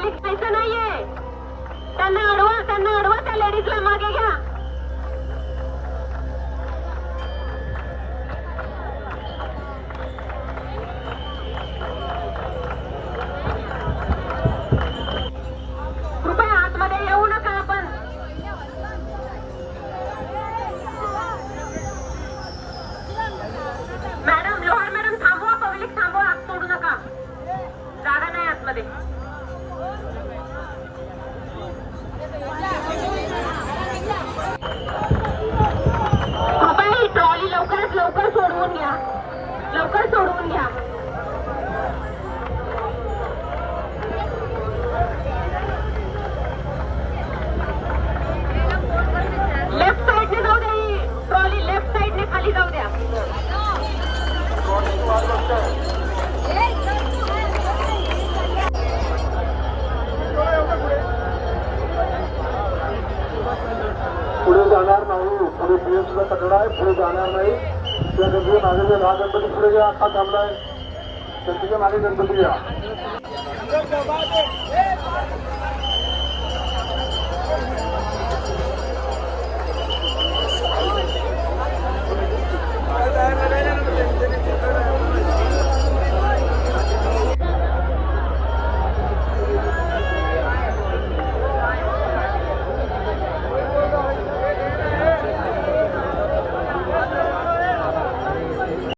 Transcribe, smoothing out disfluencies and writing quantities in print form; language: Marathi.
पब्लिक जायचं नाहीये. त्यांना अडवा त्या लेडीजला मागे घ्या. कृपया आतमध्ये येऊ नका. आपण मॅडम, लोहार मॅडम थांबवा. पब्लिक थांबवा. आत सोडू नका. जागा नाही आतमध्ये. कृपया ही ट्रॉली लवकरात लवकर सोडवून घ्या. लवकर सोडवून घ्या. लेफ्ट साइडने जाऊ द्या. ही ट्रॉली लेफ्ट साइडने खाली जाऊ द्या. पुढे जाणार नाही. पुढे पीएमसीचा कटडा आहे. पुढे जाणार नाही. त्या गणपती मागे जे गणपती पुढे घ्या. अख्खा थांबलाय. त्याच्या मागे गणपती घ्या.